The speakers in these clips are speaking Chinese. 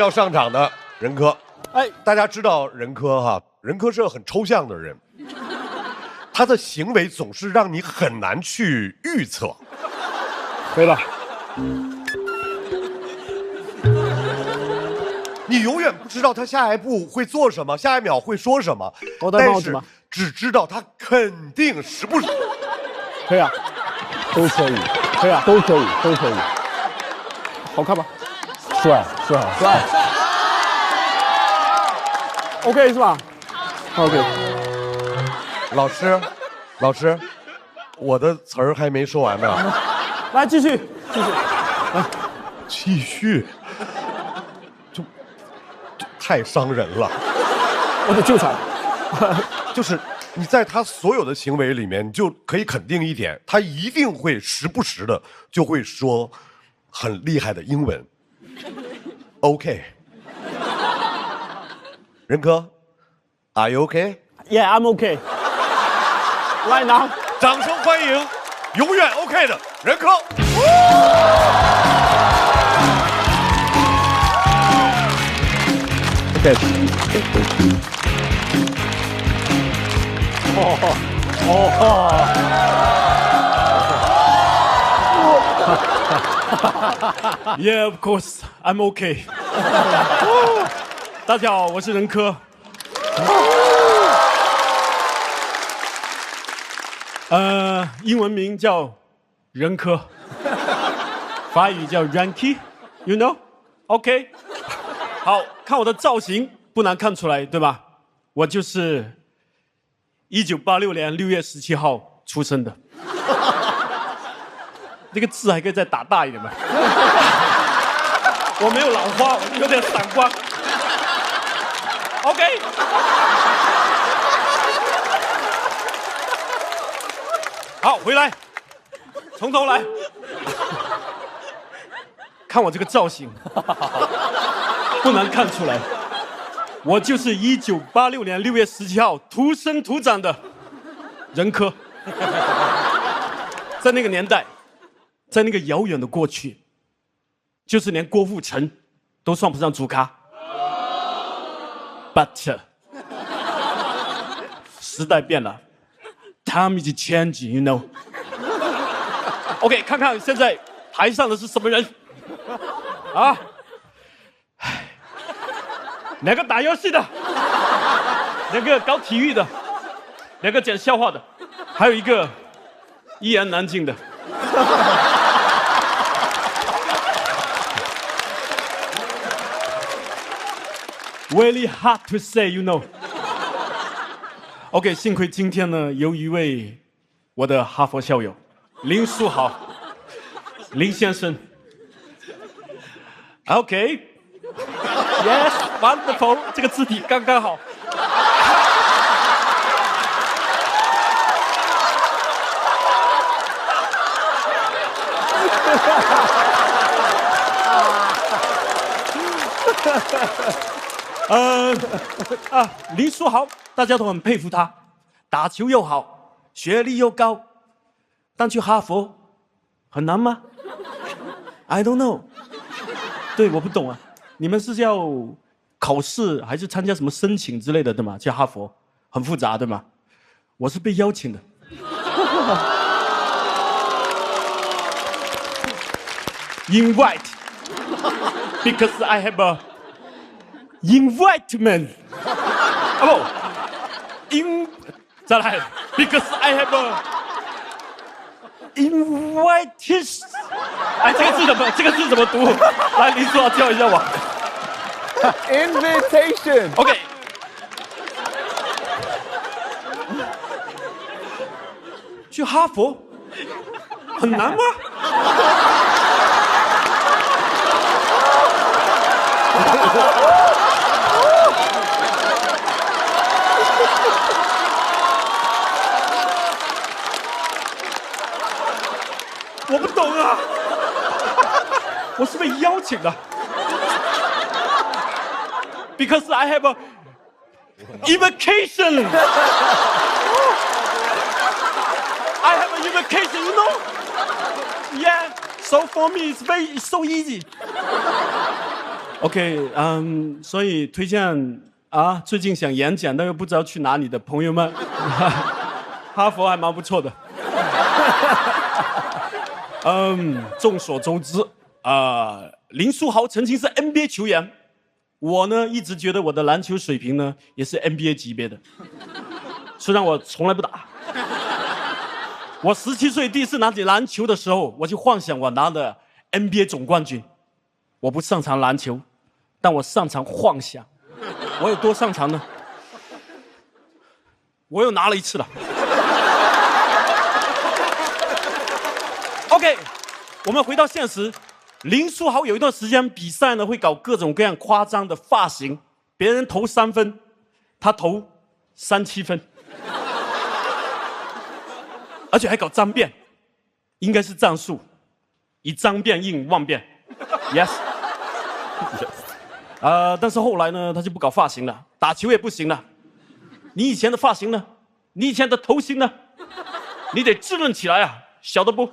要上场的任科，大家知道任科哈，任科是个很抽象的人，他的行为总是让你很难去预测。可以了。你永远不知道他下一步会做什么，下一秒会说什么，但是只知道他肯定时不时。可以啊，都可以，可以啊，都可以，都可以。好看吗？帅。OK 是吧 ？OK。老师，我的词儿还没说完呢。来，继续。来，继续。就太伤人了。我得救场。就是你在他所有的行为里面，你就可以肯定一点，他一定会时不时的就会说很厉害的英文。OK。任科 ，Are you OK? Yeah, I'm OK. Right now， 掌声欢迎永远 OK 的任科。OK。Yeah, of course, I'm OK. 大家好，我是任科。英文名叫任科，法语叫 Ranky，you know? OK。好看我的造型不难看出来，对吧？我就是1986年6月17号出生的。这个字还可以再打大一点吗？我没有老花，有点散光。OK。好，回来，从头来。看我这个造型，不难看出来，我就是1986年6月17号土生土长的任科。在那个年代，在那个遥远的过去，就是连郭富城都算不上主咖。But 时代变了 ，Time is changing, you know. OK， 看看现在台上的是什么人啊？两个打游戏的，两个搞体育的，两个讲笑话的，还有一个一言难尽的。Really hard to say, you know. OK， 幸亏今天呢，有一位我的哈佛校友林书豪，林先生。OK。Yes, wonderful， 这个字体刚刚好。林书豪，大家都很佩服他，打球又好，学历又高，但去哈佛很难吗 ？I don't know。对，我不懂啊。你们是要考试还是参加什么申请之类的，对吗？去哈佛很复杂，对吗？我是被邀请的。Invite because I have a invitment。再来 because I have a invitation。哎，这个字怎么读？来，林书豪教一下我。Invitation。OK。去哈佛很难吗？我不懂啊，我是被邀请的。Because I have a invitation. I have an invitation, you know? Yeah. So for me, it's so easy. OK，所以推荐啊，最近想演讲但又不知道去哪里的朋友们，哈佛还蛮不错的。众所周知，林书豪曾经是 NBA 球员，我呢一直觉得我的篮球水平呢也是 NBA 级别的，虽然我从来不打。我17岁第一次拿起篮球的时候，我就幻想我拿的 NBA 总冠军。我不擅长篮球，但我擅长幻想。我有多擅长呢？我又拿了1次了。OK， 我们回到现实。林书豪有一段时间比赛呢，会搞各种各样夸张的发型，别人投3分，他投37分，而且还搞脏辫，应该是战术，以脏辫应万变。Yes。但是后来呢，他就不搞发型了，打球也不行了。你以前的发型呢？你以前的头型呢？你得稚嫩起来啊，晓得不？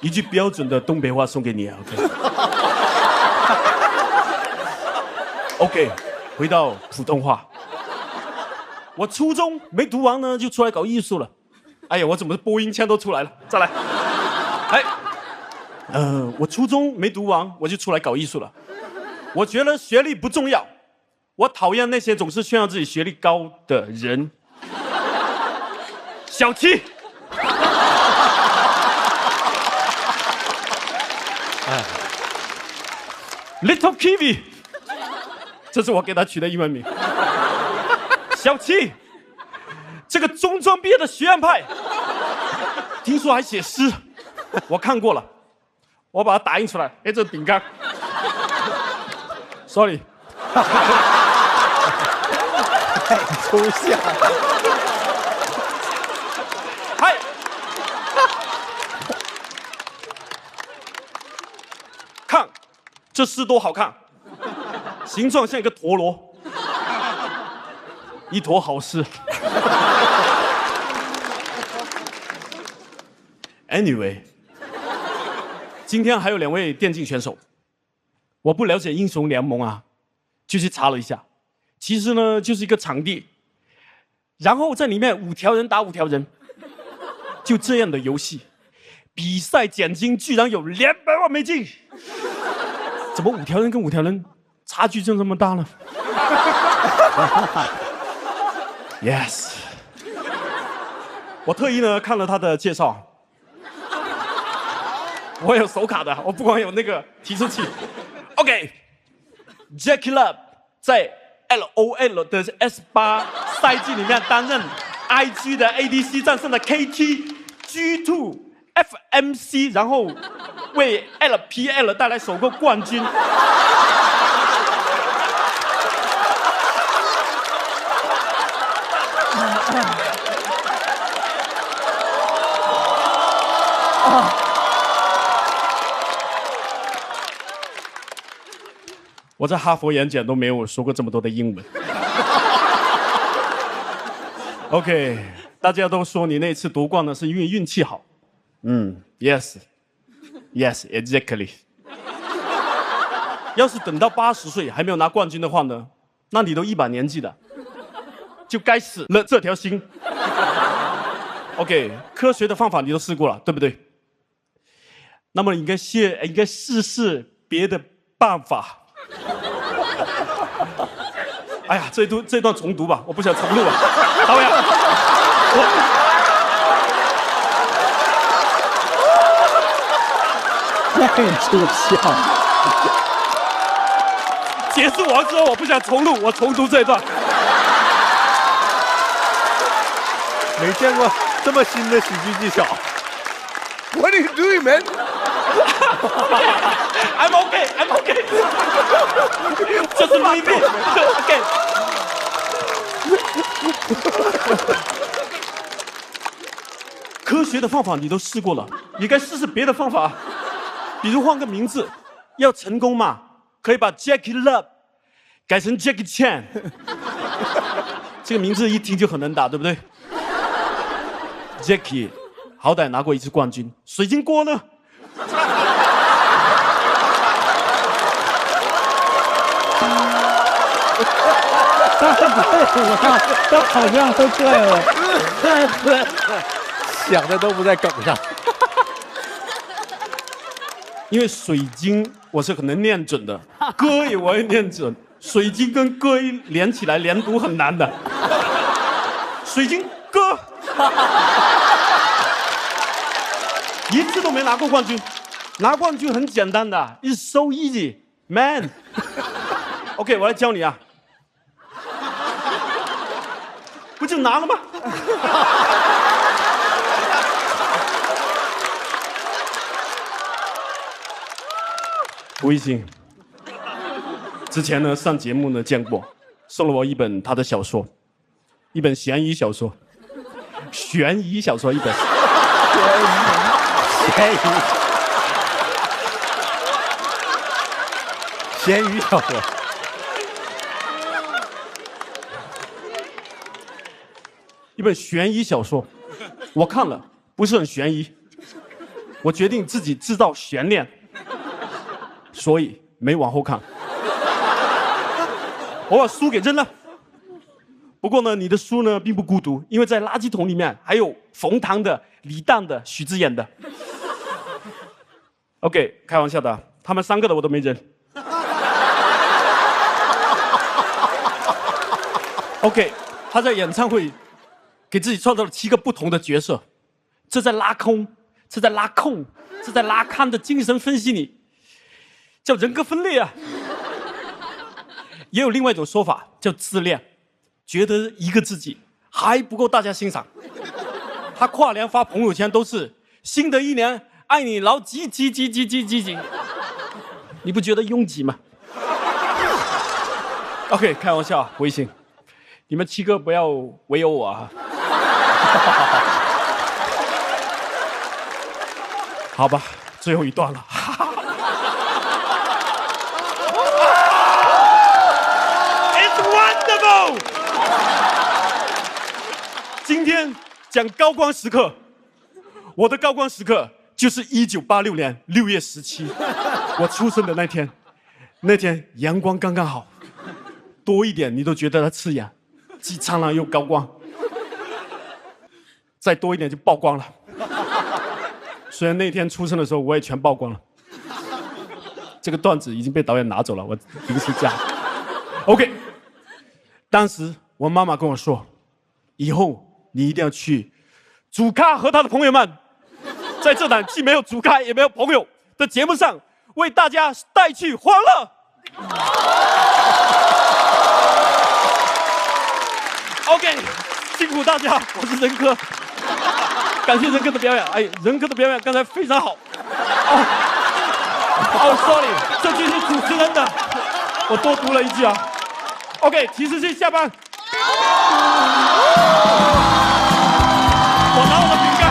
一句标准的东北话送给你啊 ，OK。回到普通话。我初中没读完呢，就出来搞艺术了。哎呀，我怎么播音腔都出来了？再来。我初中没读完，我就出来搞艺术了。我觉得学历不重要，我讨厌那些总是炫耀自己学历高的人。小七，Little Kiwi， 这是我给他取的英文名。小七，这个中专毕业的学院派，听说还写诗，我看过了。我把它打印出来，哎，这是饼干。Sorry， 太抽象。嗨，看，这诗多好看，形状像一个陀螺，一坨好诗。Anyway。今天还有2位电竞选手，我不了解英雄联盟啊，就去查了一下，其实呢就是一个场地，然后在里面5条人打5条人，就这样的游戏，比赛奖金居然有200万美金，怎么5条人跟5条人差距就这么大呢？Yes， 我特意呢看了他的介绍。我有手卡的，我不光有那个提速器。OK，Jackie Love 在 LOL 的 S8 赛季里面担任 IG 的 ADC， 战胜了 KT、G2、FMC， 然后为 LPL 带来首个冠军。我在哈佛演讲都没有说过这么多的英文。OK， 大家都说你那次夺冠呢是因为运气好。Yes， exactly。要是等到80岁还没有拿冠军的话呢，那你都100年纪了，就该死了这条心。OK， 科学的方法你都试过了，对不对？那么你应该试试别的办法。哎呀，这段重读吧，我不想重录了。导演，太抽象。结束完之后，我不想重录，我重读这一段。没见过这么新的喜剧技巧。What are you doing, man? I'm okay. 这是录音笔。OK。科学的方法你都试过了，你该试试别的方法，比如换个名字。要成功嘛，可以把 Jackie Love 改成 Jackie Chan。这个名字一听就很能打，对不对 ？Jackie 好歹拿过1次冠军，水晶锅呢？我看这好像都对了，想的都不在梗上。因为水晶我是很能念准的，歌也我会念准，水晶跟歌一连起来连读很难的。水晶歌，一次都没拿过冠军，拿冠军很简单的 ，It's so easy, man 。OK， 我来教你啊，不就拿了吗？吴一星，之前呢上节目呢见过，送了我一本他的小说，一本悬疑小说，悬疑小说一本，咸鱼小说，一本悬疑小说，我看了不是很悬疑，我决定自己制造悬念。所以没往后看，我把书给扔了。不过呢，你的书呢并不孤独，因为在垃圾桶里面还有冯唐的、李诞的、许知远的。OK， 开玩笑的，他们3个的我都没扔。OK， 他在演唱会给自己创造了7个不同的角色，这在拉空，这在拉控，这在拉康的精神分析里。叫人格分裂啊，也有另外一种说法叫自恋，觉得一个自己还不够大家欣赏。他跨年发朋友圈都是新的一年爱你牢记，你不觉得拥挤吗 ？OK， 开玩笑，微信，你们7个不要围殴我啊！好吧，最后一段了。今天讲高光时刻，我的高光时刻就是1986年6月17，我出生的那天。那天阳光刚刚好，多一点你都觉得它刺眼，既灿烂又高光，再多一点就曝光了。虽然那天出生的时候我也全曝光了，这个段子已经被导演拿走了，我临时加。OK， 当时我妈妈跟我说，以后你一定要去祖咖和他的朋友们，在这档既没有祖咖也没有朋友的节目上，为大家带去欢乐。OK， 辛苦大家，我是任科，感谢任科的表演。哎，任科的表演刚才非常好。Sorry， 这句是主持人的，我多读了一句啊。OK， 提示器下班。我拿我的饼干。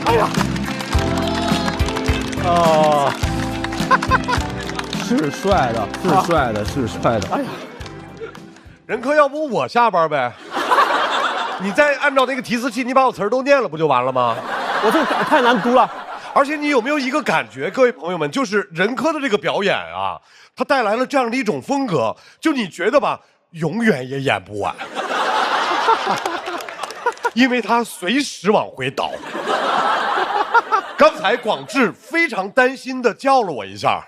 哎呀，哦，是帅的，是帅的，是帅的。哎呀，任科，要不我下班呗？你再按照那个提示器，你把我词儿都念了，不就完了吗？我这个太难读了。而且你有没有一个感觉，各位朋友们，就是任科的这个表演啊，他带来了这样的一种风格，就你觉得吧，永远也演不完，因为他随时往回倒。刚才广智非常担心的叫了我一下，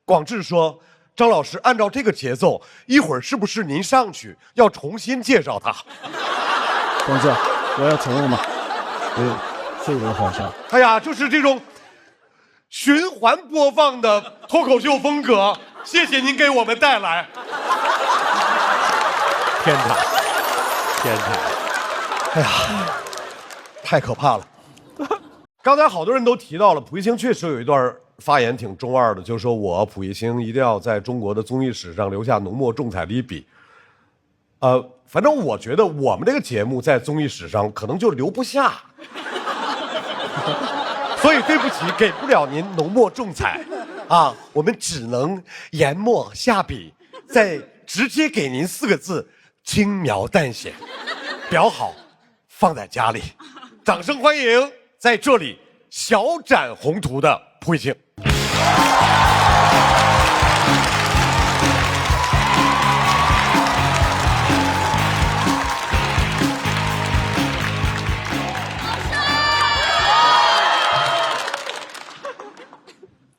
广智说：“张老师，按照这个节奏，一会儿是不是您上去要重新介绍他？”广智，我要承认吗？这个好笑。哎呀，就是这种循环播放的脱口秀风格，谢谢您给我们带来。天才，天才！哎呀，太可怕了！刚才好多人都提到了，蒲一星确实有一段发言挺中二的，就说我蒲一星一定要在中国的综艺史上留下浓墨重彩的一笔。反正我觉得我们这个节目在综艺史上可能就留不下。所以对不起，给不了您浓墨重彩，啊，我们只能研墨下笔，再直接给您4个字：轻描淡写。裱好，放在家里。掌声欢迎在这里小展宏图的蒲一星。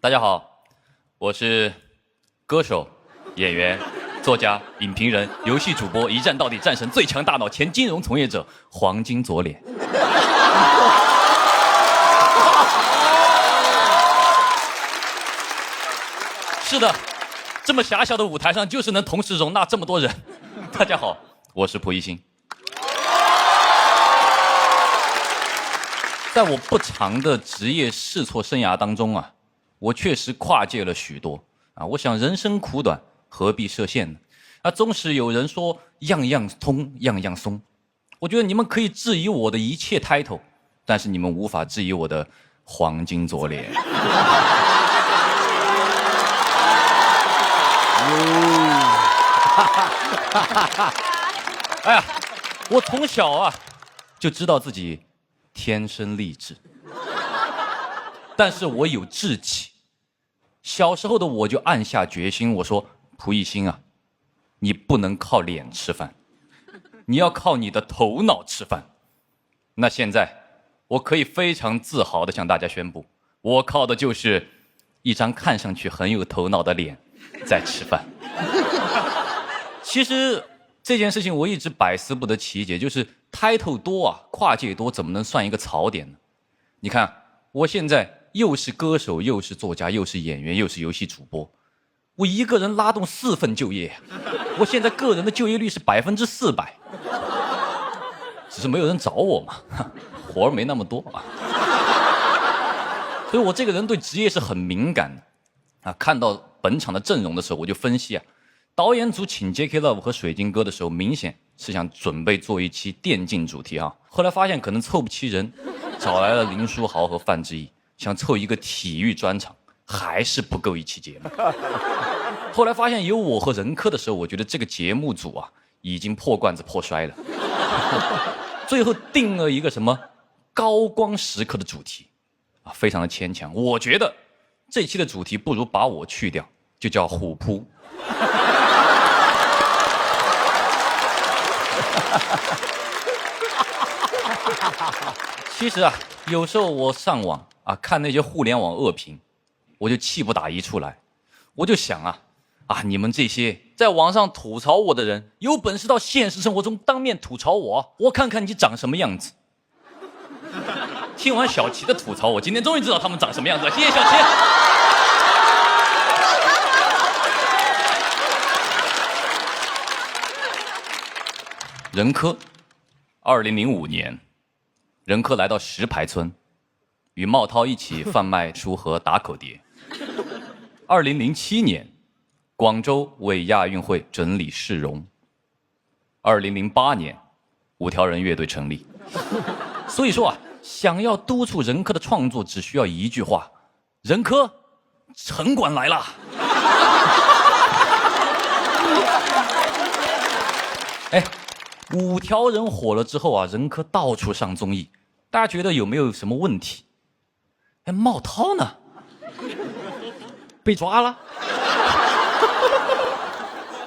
大家好，我是歌手、演员、作家、影评人、游戏主播，一站到底战神最强大脑前金融从业者黄金左脸。是的，这么狭小的舞台上，就是能同时容纳这么多人。大家好，我是蒲熠星。在我不长的职业试错生涯当中啊，我确实跨界了许多啊。我想人生苦短，何必设限呢？啊，总是有人说样样通，样样松。我觉得你们可以质疑我的一切 title， 但是你们无法质疑我的黄金左脸。哎呀，我从小啊就知道自己天生丽质，但是我有志气。小时候的我就暗下决心，我说蒲熠星啊，你不能靠脸吃饭，你要靠你的头脑吃饭。那现在我可以非常自豪地向大家宣布，我靠的就是一张看上去很有头脑的脸在吃饭。其实这件事情我一直百思不得其解，就是 title 多啊，跨界多，怎么能算一个槽点呢？你看，我现在又是歌手，又是作家，又是演员，又是游戏主播，我一个人拉动4份就业，我现在个人的就业率是400%，只是没有人找我嘛，活儿没那么多啊。所以我这个人对职业是很敏感的啊。看到本场的阵容的时候，我就分析啊，导演组请 J.K. Love 和水晶哥的时候，明显是想准备做一期电竞主题啊。后来发现可能凑不齐人，找来了林书豪和范志毅，想凑一个体育专场，还是不够一期节目。后来发现有我和任科的时候，我觉得这个节目组啊已经破罐子破摔了。最后定了一个什么高光时刻的主题啊，非常的牵强。我觉得这期的主题不如把我去掉，就叫虎扑。其实啊，有时候我上网啊看那些互联网恶评，我就气不打一处来。我就想啊，你们这些在网上吐槽我的人，有本事到现实生活中当面吐槽我，我看看你长什么样子。听完小齐的吐槽，我今天终于知道他们长什么样子了。谢谢小齐。任科，2005年，任科来到石牌村，与茂涛一起贩卖书和打口碟。2007年，广州为亚运会整理市容。2008年，五条人乐队成立。所以说啊，想要督促任科的创作，只需要一句话：任科，城管来了。哎。五条人火了之后啊，任科到处上综艺，大家觉得有没有什么问题？哎，茂涛呢？被抓了？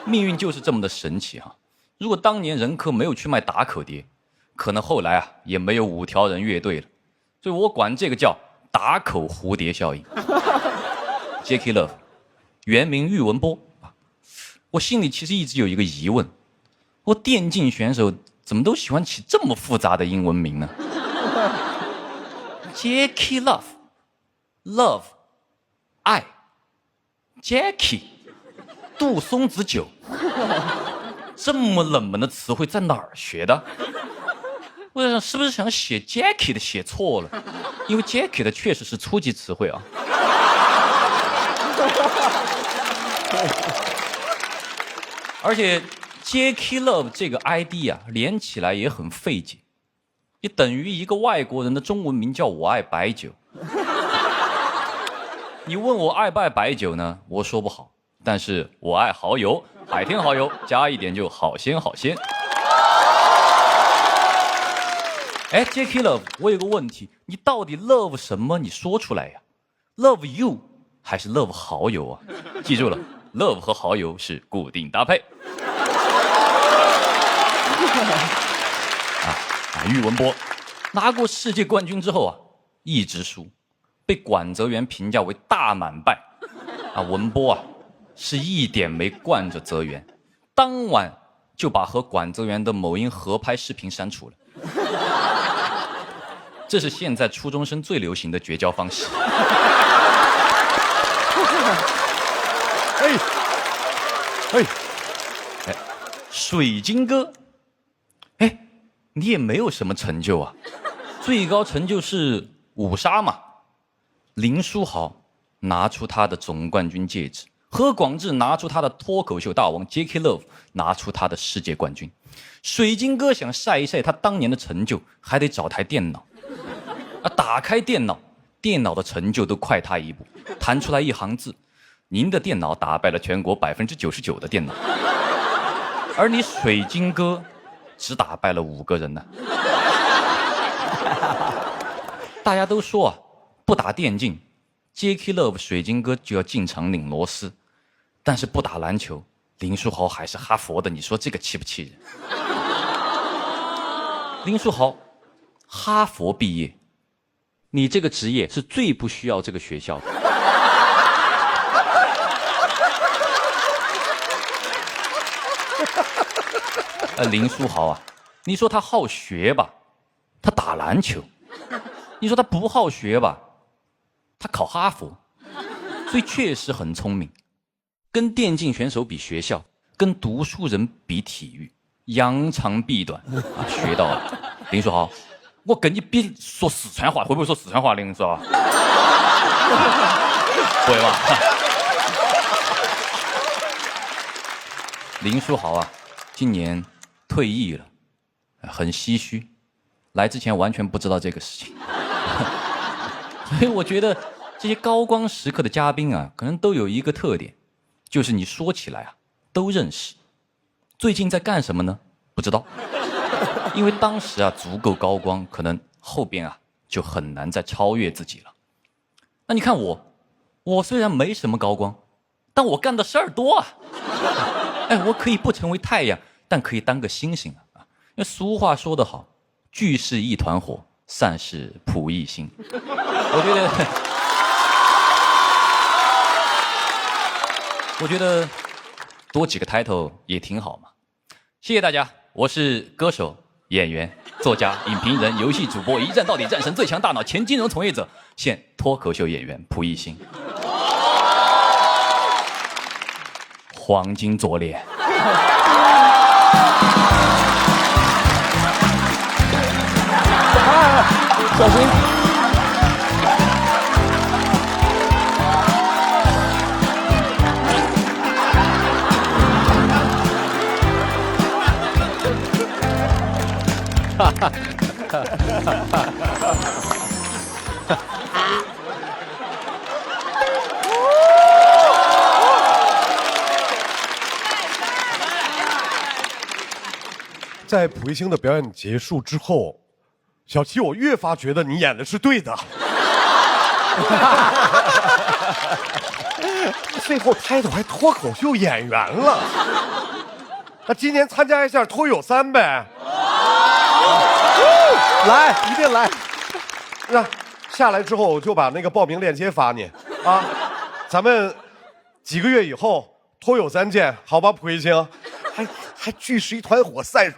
命运就是这么的神奇哈！如果当年任科没有去卖打口碟，可能后来啊也没有五条人乐队了。所以我管这个叫打口蝴蝶效应。J.K. Love， 原名喻文波啊，我心里其实一直有一个疑问。我电竞选手怎么都喜欢起这么复杂的英文名呢？ J.K. Love 爱 Jackie 杜松子酒，这么冷门的词汇在哪儿学的？我在想是不是想写 Jackie 的写错了，因为 Jackie 的确实是初级词汇啊。而且 J.K. Love 这个 ID 啊，连起来也很费解，也等于一个外国人的中文名叫我爱白酒。你问我爱不爱白酒呢？我说不好，但是我爱蚝油，海天蚝油加一点就好鲜好鲜。哎 ，J.K. Love， 我有个问题，你到底 love 什么？你说出来呀。Love you 还是 love 蚝油啊？记住了 ，love 和蚝油是固定搭配。喻文波拿过世界冠军之后啊，一直输，被管泽元评价为大满败。啊，文波啊是一点没惯着泽元，当晚就把和管泽元的某音合拍视频删除了。这是现在初中生最流行的绝交方式。哎，水晶哥，哎，你也没有什么成就啊，最高成就是五杀嘛。林书豪拿出他的总冠军戒指，何广智拿出他的脱口秀大王 J.K. Love 拿出他的世界冠军。水晶哥想晒一晒他当年的成就，还得找台电脑。啊，打开电脑，电脑的成就都快他一步，弹出来一行字：您的电脑打败了全国99%的电脑。而你水晶哥只打败了5个人呢。大家都说啊，不打电竞 ，J.K. Love 水晶哥就要进场拧螺丝，但是不打篮球，林书豪还是哈佛的，你说这个气不气人？林书豪，哈佛毕业，你这个职业是最不需要这个学校的。林书豪啊，你说他好学吧，他打篮球；你说他不好学吧，他考哈佛。所以确实很聪明，跟电竞选手比学校，跟读书人比体育，扬长避短啊，学到了。林书豪，我跟你比说四川话，会不会说四川话？林书豪，会吧？林书豪啊，今年退役了，很唏嘘，来之前完全不知道这个事情。所以我觉得这些高光时刻的嘉宾啊，可能都有一个特点，就是你说起来啊都认识。最近在干什么呢？不知道，因为当时啊足够高光，可能后边啊就很难再超越自己了。那你看我虽然没什么高光，但我干的事儿多啊。哎，我可以不成为太阳，但可以当个星星啊！因为俗话说得好，聚是一团火，散是蒲一心。我觉得多几个 title 也挺好嘛。谢谢大家，我是歌手、演员、作家、影评人、游戏主播，一战到底战神最强大脑，前金融从业者，现脱口秀演员蒲一心。黄金左脸。小心！哈哈哈哈！在蒲一星的表演结束之后，小七，我越发觉得你演的是对的。最后title还脱口秀演员了，那今年参加一下脱友3呗。来，一定来。那下来之后我就把那个报名链接发你啊，咱们几个月以后脱友3见，好吧？蒲一星，还聚是一团火，散。